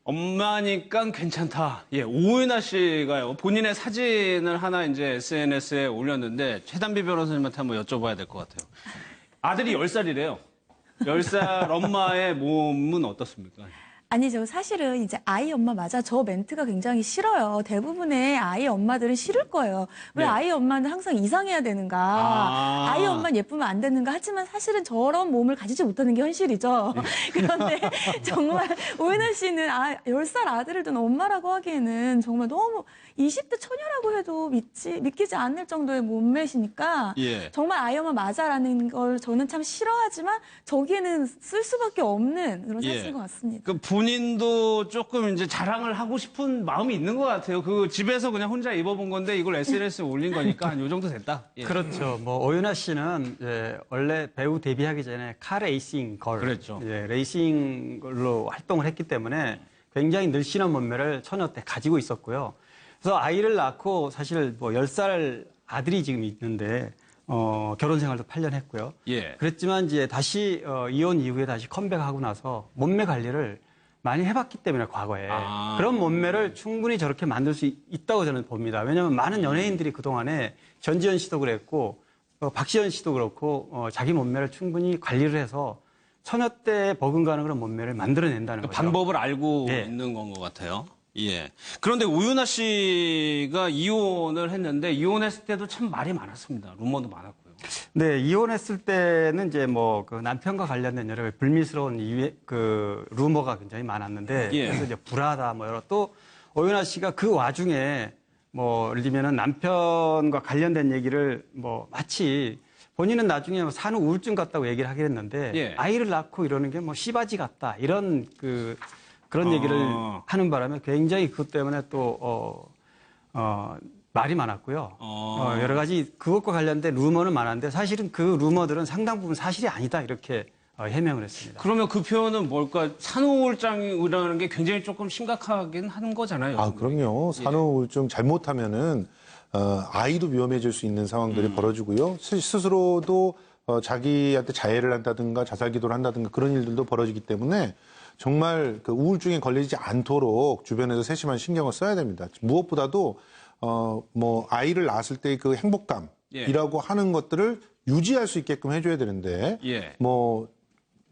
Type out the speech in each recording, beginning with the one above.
엄마니까 괜찮다. 예, 오은하 씨가요. 본인의 사진을 하나 이제 SNS에 올렸는데 최단비 변호사님한테 한번 여쭤봐야 될 것 같아요. 아들이 10살이래요. 10살 엄마의 몸은 어떻습니까? 아니죠. 사실은 이제 아이 엄마 맞아. 저 멘트가 굉장히 싫어요. 대부분의 아이 엄마들은 싫을 거예요. 왜 네. 아이 엄마는 항상 이상해야 되는가. 아이 엄마는 예쁘면 안 되는가. 하지만 사실은 저런 몸을 가지지 못하는 게 현실이죠. 그런데 정말 오연아 씨는 10살 아들을 둔 엄마라고 하기에는 정말 너무 20대 처녀라고 해도 믿기지 않을 정도의 몸매시니까 예. 정말 아이 엄마 맞아라는 걸 저는 참 싫어하지만 저기에는 쓸 수밖에 없는 그런 예. 사실인 것 같습니다. 그 본인도 조금 이제 자랑을 하고 싶은 마음이 있는 것 같아요. 그 집에서 그냥 혼자 입어본 건데 이걸 SNS에 올린 거니까 한 요 정도 됐다. 예. 그렇죠. 뭐 오윤아 씨는 원래 배우 데뷔하기 전에 카 레이싱 걸, 그랬죠. 레이싱걸로 활동을 했기 때문에 굉장히 늘씬한 몸매를 처녀 때 가지고 있었고요. 그래서 아이를 낳고 사실 뭐 10살 아들이 지금 있는데 결혼 생활도 8년 했고요. 예. 그랬지만 이제 다시 이혼 이후에 다시 컴백하고 나서 몸매 관리를 많이 해봤기 때문에 과거에 그런 몸매를 충분히 저렇게 만들 수 있다고 저는 봅니다. 왜냐하면 많은 연예인들이 그동안에 전지현 씨도 그랬고 박시현 씨도 그렇고 자기 몸매를 충분히 관리를 해서 처녀 때 버금가는 그런 몸매를 만들어낸다는 거죠. 방법을 알고 예. 있는 건 것 같아요. 예. 그런데 오윤아 씨가 이혼을 했는데 이혼했을 때도 참 말이 많았습니다. 루머도 많았고요. 네, 이혼했을 때는 이제 뭐 그 남편과 관련된 여러 가지 불미스러운 그 루머가 굉장히 많았는데 예. 그래서 이제 불화다 뭐 여러 또 오윤아 씨가 그 와중에 뭐 예를 들면은 남편과 관련된 얘기를 뭐 마치 본인은 나중에 뭐 산후 우울증 같다고 얘기를 하긴 했는데 예. 아이를 낳고 이러는 게 뭐 씨바지 같다 이런 그런 얘기를 하는 바람에 굉장히 그것 때문에 또 말이 많았고요. 여러 가지 그것과 관련된 루머는 많았는데 사실은 그 루머들은 상당 부분 사실이 아니다 이렇게 해명을 했습니다. 그러면 그 표현은 뭘까? 산후우울증이라는 게 굉장히 조금 심각하긴 하는 거잖아요. 아, 그럼요. 산후우울증 잘못하면은 아이도 위험해질 수 있는 상황들이 벌어지고요. 스스로도 자기한테 자해를 한다든가 자살기도를 한다든가 그런 일들도 벌어지기 때문에 정말 그 우울증에 걸리지 않도록 주변에서 세심한 신경을 써야 됩니다. 무엇보다도 뭐 아이를 낳았을 때 그 행복감이라고 하는 것들을 유지할 수 있게끔 해줘야 되는데 예. 뭐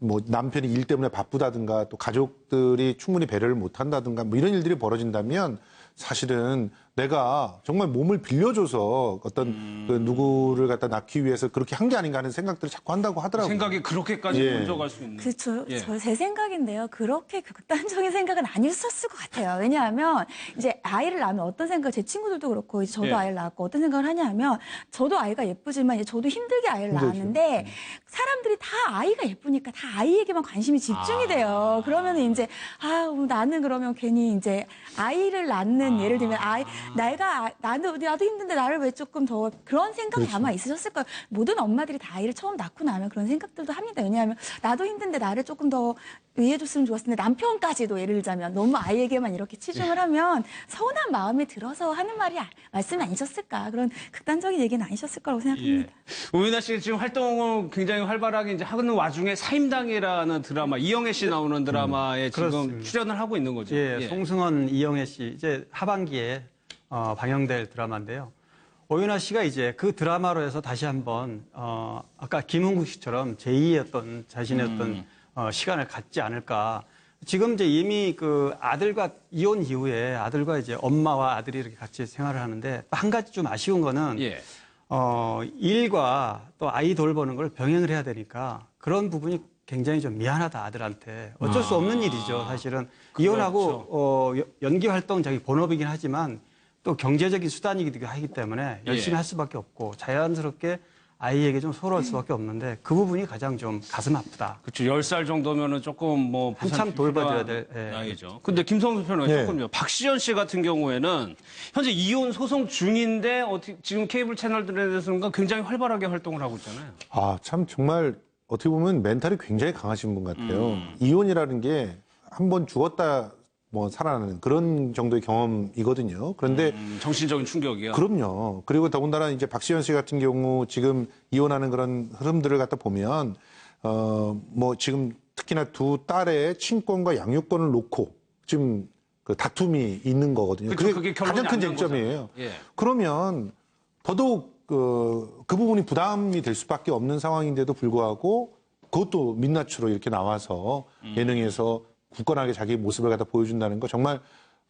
남편이 일 때문에 바쁘다든가 또 가족들이 충분히 배려를 못 한다든가 뭐 이런 일들이 벌어진다면 사실은 내가 정말 몸을 빌려줘서 어떤 그 누구를 갖다 낳기 위해서 그렇게 한 게 아닌가 하는 생각들을 자꾸 한다고 하더라고요. 생각이 그렇게까지 예. 번져갈 수 있는. 그렇죠. 예. 제 생각인데요. 그렇게 극단적인 생각은 아니었을 것 같아요. 왜냐하면 이제 아이를 낳으면 어떤 생각, 제 친구들도 그렇고 이제 저도 예. 아이를 낳았고 어떤 생각을 하냐면 저도 아이가 예쁘지만 이제 저도 힘들게 아이를 힘들죠. 낳았는데 사람들이 다 아이가 예쁘니까 다 아이에게만 관심이 집중이 돼요. 그러면 이제 나는 그러면 괜히 이제 아이를 낳는 예를 들면 나도 힘든데 나를 왜 조금 더 그런 생각이 그렇죠. 아마 있으셨을 거예요. 모든 엄마들이 다 아이를 처음 낳고 나면 그런 생각들도 합니다. 왜냐하면 나도 힘든데 나를 조금 더 위해줬으면 좋았을 텐데 남편까지도 예를 들자면 너무 아이에게만 이렇게 치중을 하면 서운한 마음이 들어서 하는 말씀이 아니셨을까. 그런 극단적인 얘기는 아니셨을 거라고 생각합니다. 예. 오윤아 씨가 지금 활동을 굉장히 활발하게 이제 하는 와중에 사임당이라는 드라마, 이영애 씨 나오는 드라마에 지금 그렇습니다. 출연을 하고 있는 거죠. 예, 예. 송승헌, 이영애 씨 이제 하반기에 방영될 드라마인데요. 오윤아 씨가 이제 그 드라마로 해서 다시 한번 아까 김흥국 씨처럼 제2의 어떤 자신의 어떤 시간을 갖지 않을까. 지금 이제 이미 그 아들과 이혼 이후에 아들과 이제 엄마와 아들이 이렇게 같이 생활을 하는데 한 가지 좀 아쉬운 거는 예. 일과 또 아이 돌보는 걸 병행을 해야 되니까 그런 부분이 굉장히 좀 미안하다 아들한테 어쩔 수 없는 일이죠 사실은. 이혼하고 연기 활동 자기 본업이긴 하지만 또 경제적인 수단이기도 하기 때문에 열심히 할 수밖에 없고 자연스럽게 아이에게 좀 소홀할 수밖에 없는데 그 부분이 가장 좀 가슴 아프다. 그렇죠. 10살 정도면은 조금 뭐 한참 돌봐줘야 될 나이죠. 근데 김성수 변호사 예. 조금요. 박시연 씨 같은 경우에는 현재 이혼 소송 중인데 지금 케이블 채널들에서는 굉장히 활발하게 활동을 하고 있잖아요. 아, 참 정말 어떻게 보면 멘탈이 굉장히 강하신 분 같아요. 이혼이라는 게 한 번 죽었다 뭐 살아나는 그런 정도의 경험이거든요. 그런데 정신적인 충격이요. 그럼요. 그리고 더군다나 이제 박시현 씨 같은 경우 지금 이혼하는 그런 흐름들을 갖다 보면 뭐 지금 특히나 두 딸의 친권과 양육권을 놓고 좀 그 다툼이 있는 거거든요. 그렇죠. 그게 결론이 가장 큰 안 된 쟁점이에요. 거잖아요. 예. 그러면 더더욱 그 부분이 부담이 될 수밖에 없는 상황인데도 불구하고 그것도 민낯으로 이렇게 나와서 예능에서 굳건하게 자기 모습을 갖다 보여준다는 거 정말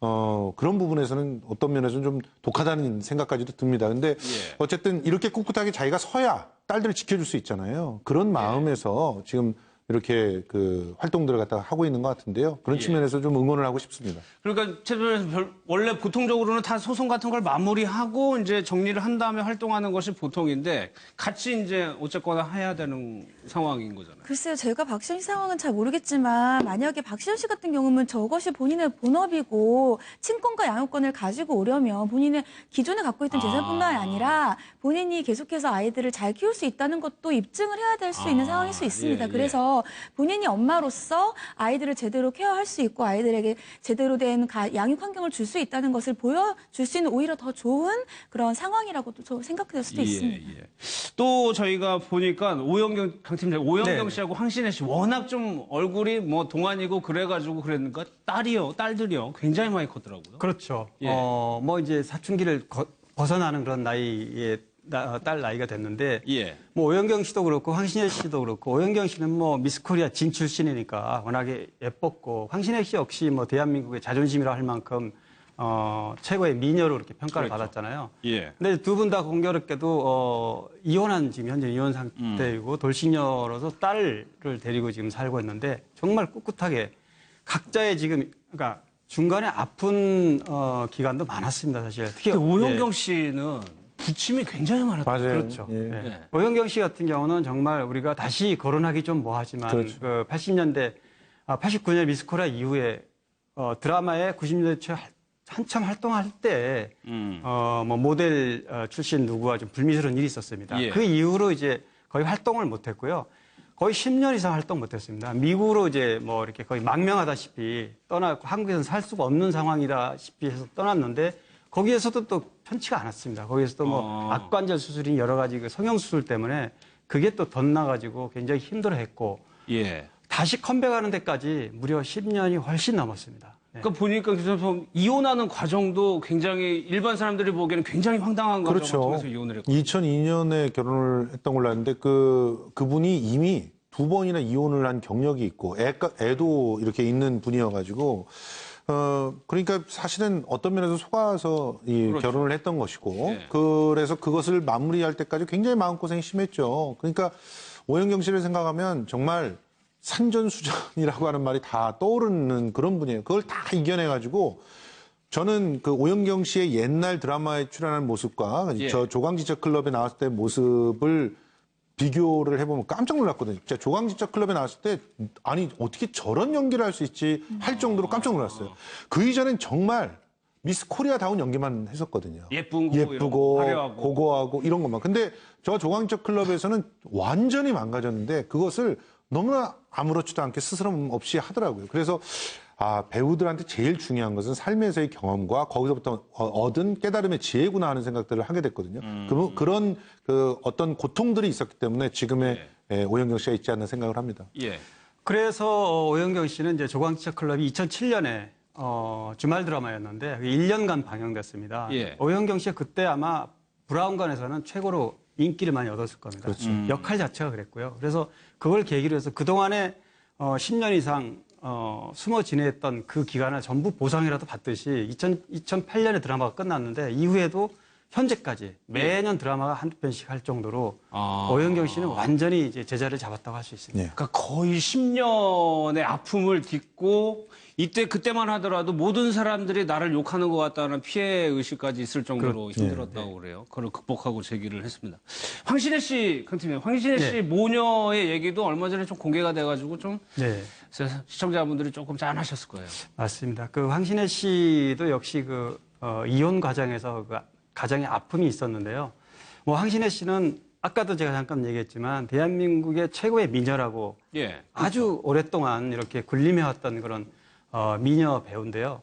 그런 부분에서는 어떤 면에서는 좀 독하다는 생각까지도 듭니다. 근데 어쨌든 이렇게 꿋꿋하게 자기가 서야 딸들을 지켜줄 수 있잖아요. 그런 마음에서 지금 이렇게 그 활동들을 갖다가 하고 있는 것 같은데요. 그런 측면에서 좀 응원을 하고 싶습니다. 그러니까 원래 보통적으로는 다 소송 같은 걸 마무리하고 이제 정리를 한 다음에 활동하는 것이 보통인데 같이 이제 어쨌거나 해야 되는 상황인 거잖아요. 글쎄요, 제가 박시현 씨 상황은 잘 모르겠지만 만약에 박시현 씨 같은 경우는 저것이 본인의 본업이고 친권과 양육권을 가지고 오려면 본인의 기존에 갖고 있던 재산뿐만 아니라 본인이 계속해서 아이들을 잘 키울 수 있다는 것도 입증을 해야 될 수 있는 상황일 수 있습니다. 예. 그래서 본인이 엄마로서 아이들을 제대로 케어할 수 있고 아이들에게 제대로 된 양육 환경을 줄 수 있다는 것을 보여줄 수 있는 오히려 더 좋은 그런 상황이라고도 저 생각될 수도 있습니다. 또 저희가 보니까 오영경 강팀장 오영경 네. 씨하고 황신혜 씨 워낙 좀 얼굴이 뭐 동안이고 그래가지고 그랬는가 딸들이요 굉장히 많이 컸더라고요. 그렇죠. 예. 뭐 이제 사춘기를 벗어나는 그런 나이에 딸 나이가 됐는데 예. 뭐 오영경 씨도 그렇고 황신혜 씨도 그렇고 오영경 씨는 뭐 미스 코리아 진 출신이니까 워낙에 예뻤고 황신혜 씨 역시 뭐 대한민국의 자존심이라 할 만큼 최고의 미녀로 이렇게 평가를 그렇죠. 받았잖아요. 예. 근데 두 분 다 공교롭게도 이혼한 지금 현재 이혼 상태이고 돌싱녀로서 딸을 데리고 지금 살고 있는데 정말 꿋꿋하게 각자의 지금 그러니까 중간에 아픈 기간도 많았습니다, 사실. 특히 근데 오영경 씨는 부침이 굉장히 많았다. 맞아요. 그렇죠. 예. 네. 오영경 씨 같은 경우는 정말 우리가 다시 거론하기 좀 뭐하지만 그렇죠. 그 80년대, 89년 미스코리아 이후에 드라마에 90년대 초 한참 활동할 때 뭐 모델 출신 누구와 좀 불미스러운 일이 있었습니다. 예. 그 이후로 이제 거의 활동을 못했고요. 거의 10년 이상 활동 못했습니다. 미국으로 이제 뭐 이렇게 거의 망명하다시피 떠나고 한국에서는 살 수가 없는 상황이다시피 해서 떠났는데 거기에서도 또 편치가 않았습니다. 거기에서도 뭐 악관절 수술이 여러 가지 그 성형수술 때문에 그게 또 덧나가지고 굉장히 힘들어했고 예. 다시 컴백하는 데까지 무려 10년이 훨씬 넘었습니다. 네. 그러니까 보니까 그래서 이혼하는 과정도 굉장히 일반 사람들이 보기에는 굉장히 황당한 과정을 그렇죠. 통해서 이혼을 했거든요. 2002년에 결혼을 했던 걸로 아는데 그분이 이미 2번이나 이혼을 한 경력이 있고 애도 이렇게 있는 분이어가지고 그러니까 사실은 어떤 면에서 속아서 그렇죠. 결혼을 했던 것이고 네. 그래서 그것을 마무리할 때까지 굉장히 마음고생이 심했죠. 그러니까 오영경 씨를 생각하면 정말 산전수전이라고 하는 말이 다 떠오르는 그런 분이에요. 그걸 다 이겨내가지고 저는 그 오영경 씨의 옛날 드라마에 출연한 모습과 예. 저 조강지처 클럽에 나왔을 때 모습을 비교를 해보면 깜짝 놀랐거든요. 진짜 조강지처 클럽에 나왔을 때 아니 어떻게 저런 연기를 할 수 있지 할 정도로 깜짝 놀랐어요. 그 이전엔 정말 미스 코리아다운 연기만 했었거든요. 예쁘고 예쁘고 화려하고. 고고하고 이런 것만. 근데 저 조강지처 클럽에서는 완전히 망가졌는데 그것을 너무나 아무렇지도 않게 스스럼 없이 하더라고요. 그래서 배우들한테 제일 중요한 것은 삶에서의 경험과 거기서부터 얻은 깨달음의 지혜구나 하는 생각들을 하게 됐거든요. 그런 그 어떤 고통들이 있었기 때문에 지금의 오영경 씨가 있지 않나 생각을 합니다. 예. 그래서 오영경 씨는 이제 조광지처 클럽이 2007년에 주말 드라마였는데 1년간 방영됐습니다. 예. 오영경 씨가 그때 아마 브라운관에서는 최고로 인기를 많이 얻었을 겁니다. 그렇죠. 역할 자체가 그랬고요. 그래서 그걸 계기로 해서 그동안에 10년 이상 숨어 지냈던 그 기간을 전부 보상이라도 받듯이 2008년에 드라마가 끝났는데 이후에도 현재까지 매년 드라마가 한두 편씩 할 정도로 오영경 씨는 완전히 이제 제자를 잡았다고 할 수 있습니다. 네. 그러니까 거의 10년의 아픔을 딛고 그때만 하더라도 모든 사람들이 나를 욕하는 것 같다는 피해 의식까지 있을 정도로 힘들었다고 그래요. 그걸 극복하고 재기를 했습니다. 황신혜 씨, 강팀장님, 황신혜 씨 모녀의 얘기도 얼마 전에 좀 공개가 돼가지고 좀 네. 시청자분들이 조금 짠하셨을 거예요. 맞습니다. 그 황신혜 씨도 역시 그 이혼 과정에서 그 가장의 아픔이 있었는데요. 뭐 황신혜 씨는 아까도 제가 잠깐 얘기했지만 대한민국의 최고의 미녀라고 예. 아주 오랫동안 이렇게 군림해왔던 그런 미녀 배우인데요.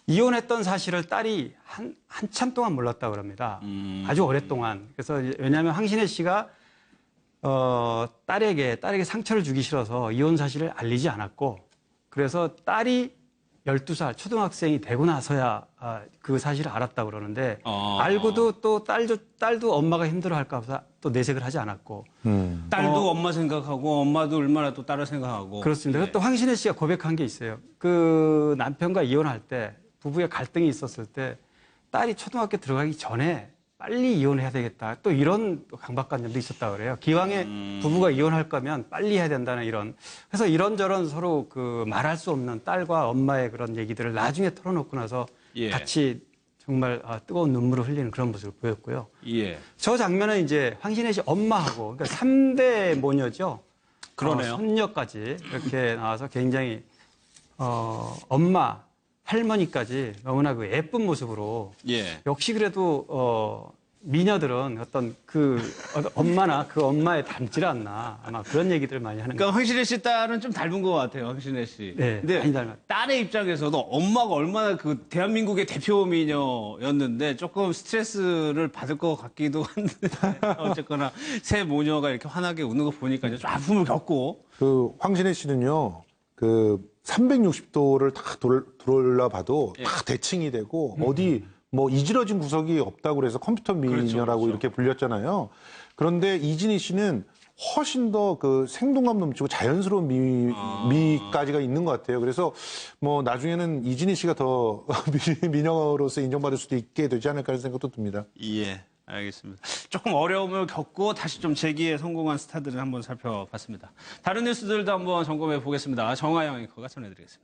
이혼했던 사실을 딸이 한참 동안 몰랐다고 그럽니다. 아주 오랫동안. 그래서 왜냐하면 황신혜 씨가 딸에게 상처를 주기 싫어서 이혼 사실을 알리지 않았고 그래서 딸이 12살 초등학생이 되고 나서야 그 사실을 알았다고 그러는데 알고도 또 딸도 엄마가 힘들어할까 봐 또 내색을 하지 않았고 딸도 엄마 생각하고 엄마도 얼마나 또 딸을 생각하고. 그렇습니다. 예. 또 황신혜 씨가 고백한 게 있어요. 그 남편과 이혼할 때 부부의 갈등이 있었을 때 딸이 초등학교 들어가기 전에 빨리 이혼해야 되겠다. 또 이런 강박관념도 있었다 그래요. 기왕에 부부가 이혼할 거면 빨리 해야 된다는 이런. 그래서 이런저런 서로 그 말할 수 없는 딸과 엄마의 그런 얘기들을 나중에 털어놓고 나서 예. 같이 정말 뜨거운 눈물을 흘리는 그런 모습을 보였고요. 예. 저 장면은 이제 황신혜 씨 엄마하고 그러니까 3대 모녀죠. 그러네요. 손녀까지 이렇게 나와서 굉장히 엄마, 할머니까지 너무나 그 예쁜 모습으로 예. 역시 그래도 미녀들은 어떤 엄마나 그 엄마에 닮지 않나 아마 그런 얘기들을 많이 하는 그러니까 황신혜 씨 딸은 좀 닮은 것 같아요, 황신혜 씨. 네, 근데 많이 닮았. 딸의 입장에서도 엄마가 얼마나 그 대한민국의 대표 미녀였는데 조금 스트레스를 받을 것 같기도 한데 어쨌거나 새 모녀가 이렇게 환하게 웃는 거 보니까 이제 좀 아픔을 겪고. 그 황신혜 씨는요, 그 360도를 다 돌아봐도 다 대칭이 되고 어디 뭐 이지러진 구석이 없다고 그래서 컴퓨터 미녀라고 그렇죠. 이렇게 불렸잖아요. 그런데 이진희 씨는 훨씬 더 그 생동감 넘치고 자연스러운 미까지가 있는 것 같아요. 그래서 뭐 나중에는 이진희 씨가 더 미녀로서 인정받을 수도 있게 되지 않을까 하는 생각도 듭니다. 예, 알겠습니다. 조금 어려움을 겪고 다시 좀 재기에 성공한 스타들을 한번 살펴봤습니다. 다른 뉴스들도 한번 점검해 보겠습니다. 정하영 앵커가 전해드리겠습니다.